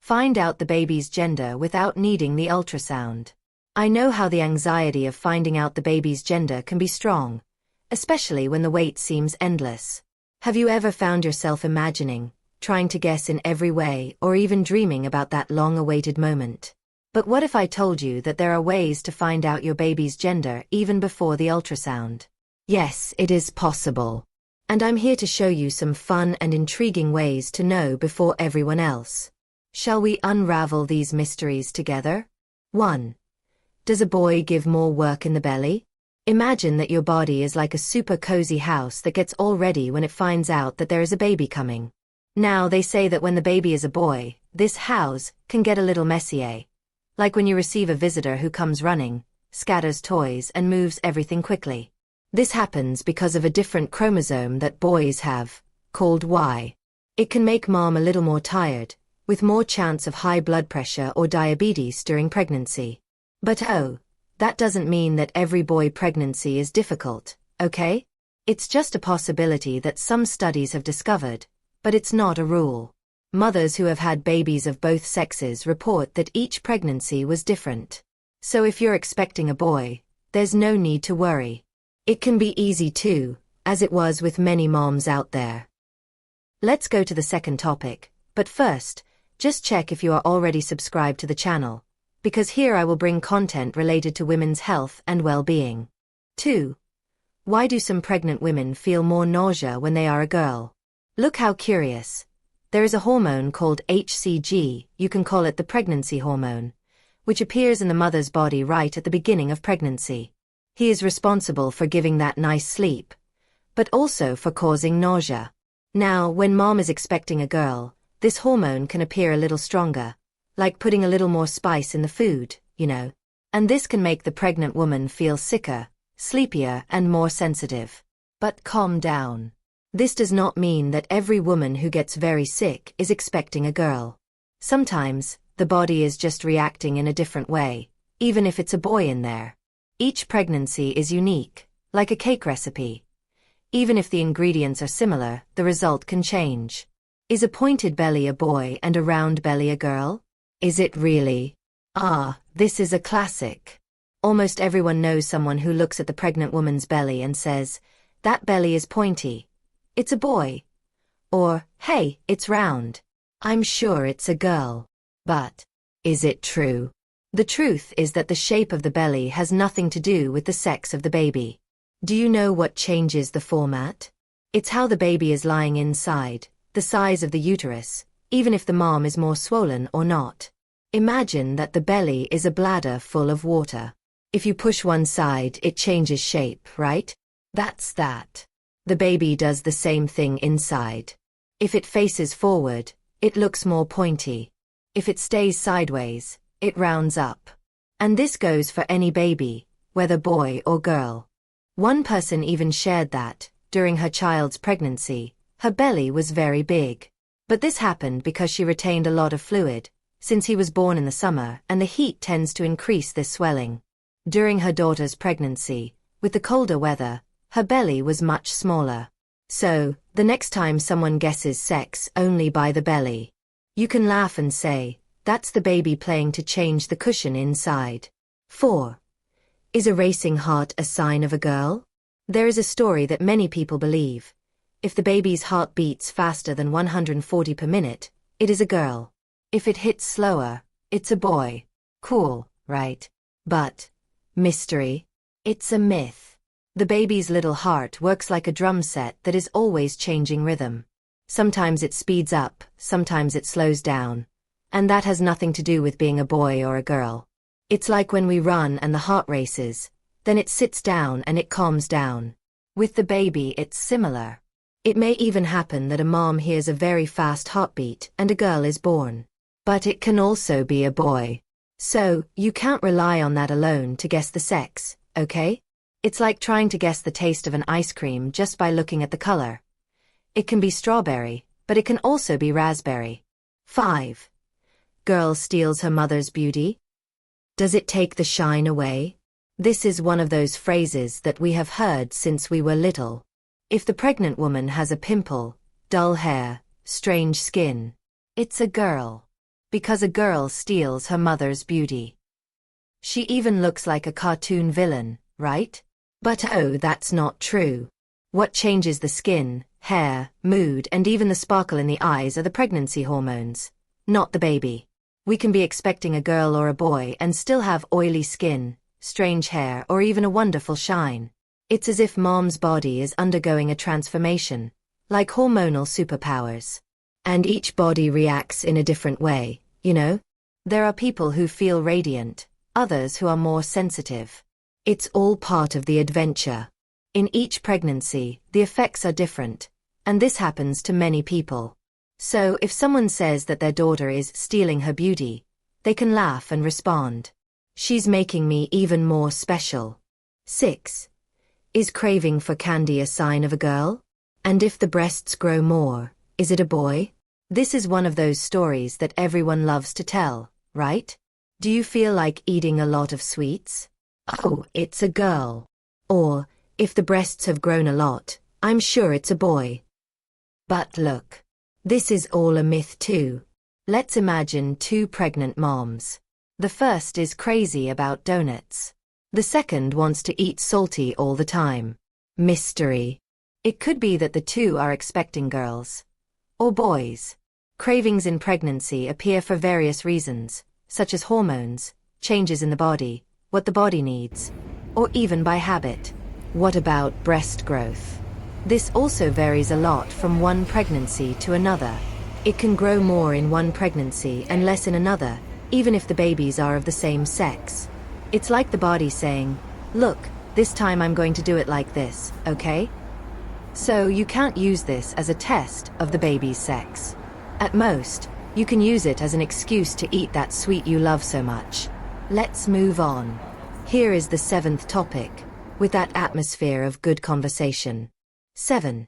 Find out the baby's gender without needing the ultrasound. I know how the anxiety of finding out the baby's gender can be strong, especially when the wait seems endless. Have you ever found yourself imagining, trying to guess in every way, or even dreaming about that long-awaited moment? But what if I told you that there are ways to find out your baby's gender even before the ultrasound? Yes, it is possible. And I'm here to show you some fun and intriguing ways to know before everyone else. Shall we unravel these mysteries together? 1. Does a boy give more work in the belly? Imagine that your body is like a super cozy house that gets all ready when it finds out that there is a baby coming. Now, they say that when the baby is a boy, this house can get a little messier. Like when you receive a visitor who comes running, scatters toys and moves everything quickly. This happens because of a different chromosome that boys have, called Y. It can make mom a little more tired, with more chance of high blood pressure or diabetes during pregnancy. But that doesn't mean that every boy pregnancy is difficult, okay? It's just a possibility that some studies have discovered, but it's not a rule. Mothers who have had babies of both sexes report that each pregnancy was different. So if you're expecting a boy, there's no need to worry. It can be easy too, as it was with many moms out there. Let's go to the second topic, but first, just check if you are already subscribed to the channel, because here I will bring content related to women's health and well-being. 2. Why do some pregnant women feel more nausea when they are a girl? Look how curious. There is a hormone called HCG, you can call it the pregnancy hormone, which appears in the mother's body right at the beginning of pregnancy. He is responsible for giving that nice sleep, but also for causing nausea. Now, when mom is expecting a girl, this hormone can appear a little stronger, like putting a little more spice in the food, you know. And this can make the pregnant woman feel sicker, sleepier, and more sensitive. But calm down. This does not mean that every woman who gets very sick is expecting a girl. Sometimes, the body is just reacting in a different way, even if it's a boy in there. Each pregnancy is unique, like a cake recipe. Even if the ingredients are similar, the result can change. Is a pointed belly a boy and a round belly a girl? Is it really? This is a classic. Almost everyone knows someone who looks at the pregnant woman's belly and says, "That belly is pointy. It's a boy." Or, "Hey, it's round. I'm sure it's a girl." But is it true? The truth is that the shape of the belly has nothing to do with the sex of the baby. Do you know what changes the format? It's how the baby is lying inside, the size of the uterus, even if the mom is more swollen or not. Imagine that the belly is a bladder full of water. If you push one side, it changes shape, right? That's that. The baby does the same thing inside. If it faces forward, it looks more pointy. If it stays sideways, it rounds up. And this goes for any baby, whether boy or girl. One person even shared that, during her child's pregnancy, her belly was very big. But this happened because she retained a lot of fluid, since he was born in the summer and the heat tends to increase this swelling. During her daughter's pregnancy, with the colder weather, her belly was much smaller. So, the next time someone guesses sex only by the belly, you can laugh and say, "That's the baby playing to change the cushion inside." 4. Is a racing heart a sign of a girl? There is a story that many people believe. If the baby's heart beats faster than 140 per minute, it is a girl. If it hits slower, it's a boy. Cool, right? But mystery? It's a myth. The baby's little heart works like a drum set that is always changing rhythm. Sometimes it speeds up, sometimes it slows down. And that has nothing to do with being a boy or a girl. It's like when we run and the heart races, then it sits down and it calms down. With the baby it's similar. It may even happen that a mom hears a very fast heartbeat and a girl is born. But it can also be a boy. So, you can't rely on that alone to guess the sex, okay? It's like trying to guess the taste of an ice cream just by looking at the color. It can be strawberry, but it can also be raspberry. 5. Girl steals her mother's beauty? Does it take the shine away? This is one of those phrases that we have heard since we were little. If the pregnant woman has a pimple, dull hair, strange skin, it's a girl. Because a girl steals her mother's beauty. She even looks like a cartoon villain, right? But oh, that's not true. What changes the skin, hair, mood, and even the sparkle in the eyes are the pregnancy hormones, not the baby. We can be expecting a girl or a boy and still have oily skin, strange hair, or even a wonderful shine. It's as if mom's body is undergoing a transformation, like hormonal superpowers. And each body reacts in a different way, you know? There are people who feel radiant, others who are more sensitive. It's all part of the adventure. In each pregnancy, the effects are different, and this happens to many people. So if someone says that their daughter is stealing her beauty, they can laugh and respond, "She's making me even more special." 6. Is craving for candy a sign of a girl? And if the breasts grow more, is it a boy? This is one of those stories that everyone loves to tell, right? Do you feel like eating a lot of sweets? Oh, it's a girl. Or, if the breasts have grown a lot, I'm sure it's a boy. But look. This is all a myth too. Let's imagine two pregnant moms. The first is crazy about donuts. The second wants to eat salty all the time. Mystery. It could be that the two are expecting girls. Or boys. Cravings in pregnancy appear for various reasons, such as hormones, changes in the body, what the body needs, or even by habit. What about breast growth? This also varies a lot from one pregnancy to another. It can grow more in one pregnancy and less in another, even if the babies are of the same sex. It's like the body saying, "Look, this time I'm going to do it like this, okay?" So you can't use this as a test of the baby's sex. At most, you can use it as an excuse to eat that sweet you love so much. Let's move on. Here is the 7th topic, with that atmosphere of good conversation. 7.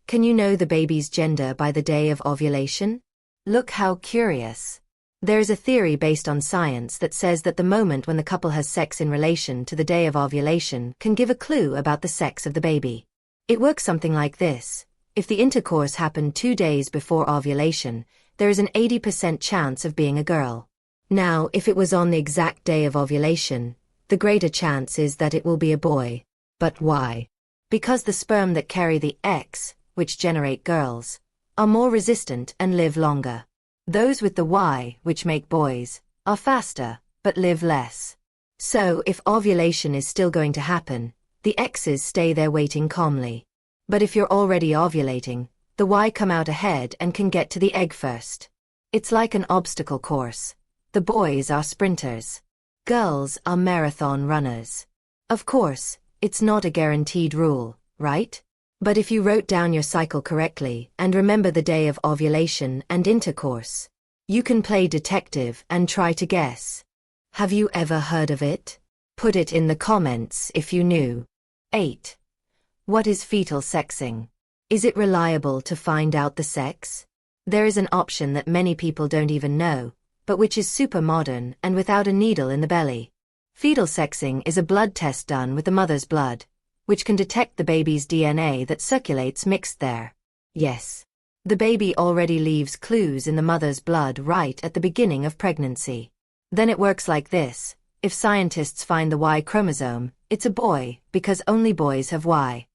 Can you know the baby's gender by the day of ovulation? Look how curious. There is a theory based on science that says that the moment when the couple has sex in relation to the day of ovulation can give a clue about the sex of the baby. It works something like this. If the intercourse happened 2 days before ovulation, there is an 80% chance of being a girl. Now, if it was on the exact day of ovulation, the greater chance is that it will be a boy. But why? Because the sperm that carry the X, which generate girls, are more resistant and live longer. Those with the Y, which make boys, are faster, but live less. So if ovulation is still going to happen, the X's stay there waiting calmly. But if you're already ovulating, the Y come out ahead and can get to the egg first. It's like an obstacle course. The boys are sprinters. Girls are marathon runners. Of course, it's not a guaranteed rule, right? But if you wrote down your cycle correctly and remember the day of ovulation and intercourse, you can play detective and try to guess. Have you ever heard of it? Put it in the comments if you knew. 8. What is fetal sexing? Is it reliable to find out the sex? There is an option that many people don't even know, but which is super modern and without a needle in the belly. Fetal sexing is a blood test done with the mother's blood, which can detect the baby's DNA that circulates mixed there. Yes. The baby already leaves clues in the mother's blood right at the beginning of pregnancy. Then it works like this. If scientists find the Y chromosome, it's a boy, because only boys have Y.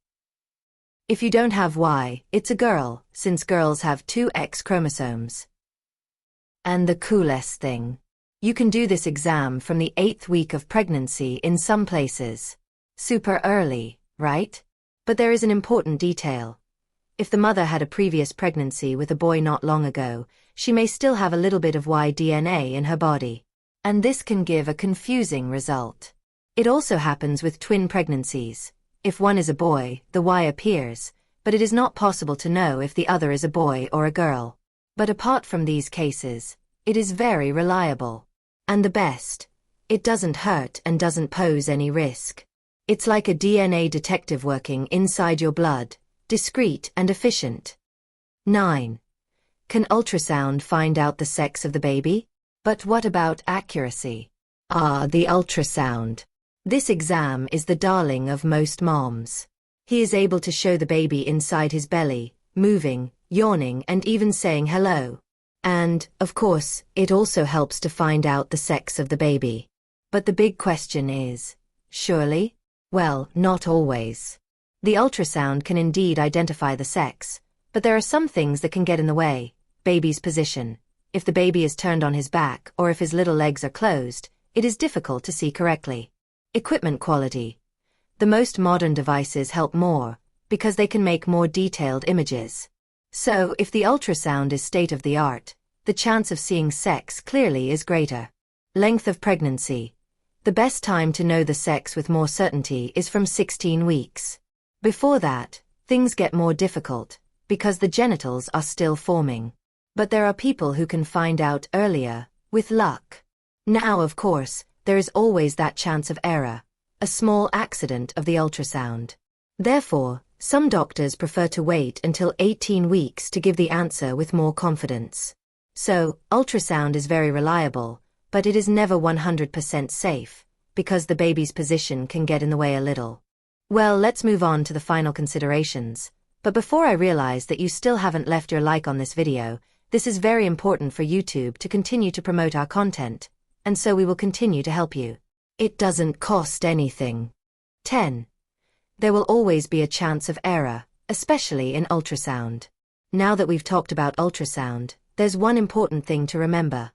If you don't have Y, it's a girl, since girls have 2 X chromosomes. And the coolest thing. You can do this exam from the 8th week of pregnancy in some places. Super early, right? But there is an important detail. If the mother had a previous pregnancy with a boy not long ago, she may still have a little bit of Y DNA in her body. And this can give a confusing result. It also happens with twin pregnancies. If one is a boy, the Y appears, but it is not possible to know if the other is a boy or a girl. But apart from these cases, it is very reliable. And the best, it doesn't hurt and doesn't pose any risk. It's like a DNA detective working inside your blood, discreet and efficient. 9. Can ultrasound find out the sex of the baby? But what about accuracy? The ultrasound. This exam is the darling of most moms. He is able to show the baby inside his belly, moving, yawning, and even saying hello. And, of course, it also helps to find out the sex of the baby. But the big question is, surely? Well, not always. The ultrasound can indeed identify the sex, but there are some things that can get in the way. Baby's position. If the baby is turned on his back or if his little legs are closed, it is difficult to see correctly. Equipment quality. The most modern devices help more, because they can make more detailed images. So, if the ultrasound is state-of-the-art, the chance of seeing sex clearly is greater. Length of pregnancy. The best time to know the sex with more certainty is from 16 weeks. Before that, things get more difficult, because the genitals are still forming. But there are people who can find out earlier, with luck. Now, of course, there is always that chance of error, a small accident of the ultrasound. Therefore, some doctors prefer to wait until 18 weeks to give the answer with more confidence. So, ultrasound is very reliable, but it is never 100% safe, because the baby's position can get in the way a little. Well, let's move on to the final considerations. But before I realize that you still haven't left your like on this video, this is very important for YouTube to continue to promote our content, and so we will continue to help you. It doesn't cost anything. 10. There will always be a chance of error, especially in ultrasound. Now that we've talked about ultrasound, there's one important thing to remember.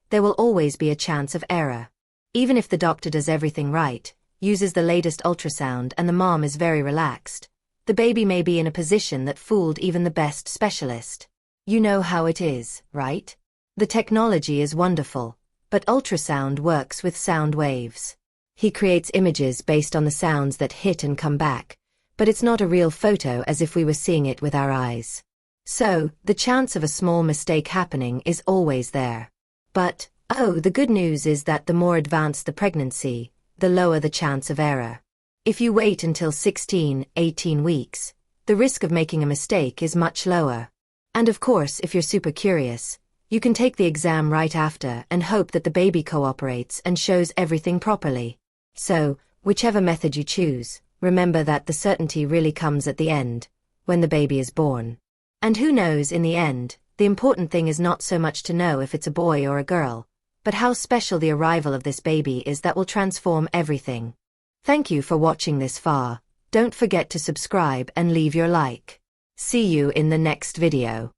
There will always be a chance of error. Even if the doctor does everything right, uses the latest ultrasound and the mom is very relaxed, the baby may be in a position that fooled even the best specialist. You know how it is, right? The technology is wonderful, but ultrasound works with sound waves. He creates images based on the sounds that hit and come back, but it's not a real photo as if we were seeing it with our eyes. So, the chance of a small mistake happening is always there. But, the good news is that the more advanced the pregnancy, the lower the chance of error. If you wait until 16, 18 weeks, the risk of making a mistake is much lower. And of course, if you're super curious, you can take the exam right after and hope that the baby cooperates and shows everything properly. So, whichever method you choose, remember that the certainty really comes at the end, when the baby is born. And who knows, in the end, the important thing is not so much to know if it's a boy or a girl, but how special the arrival of this baby is that will transform everything. Thank you for watching this far. Don't forget to subscribe and leave your like. See you in the next video.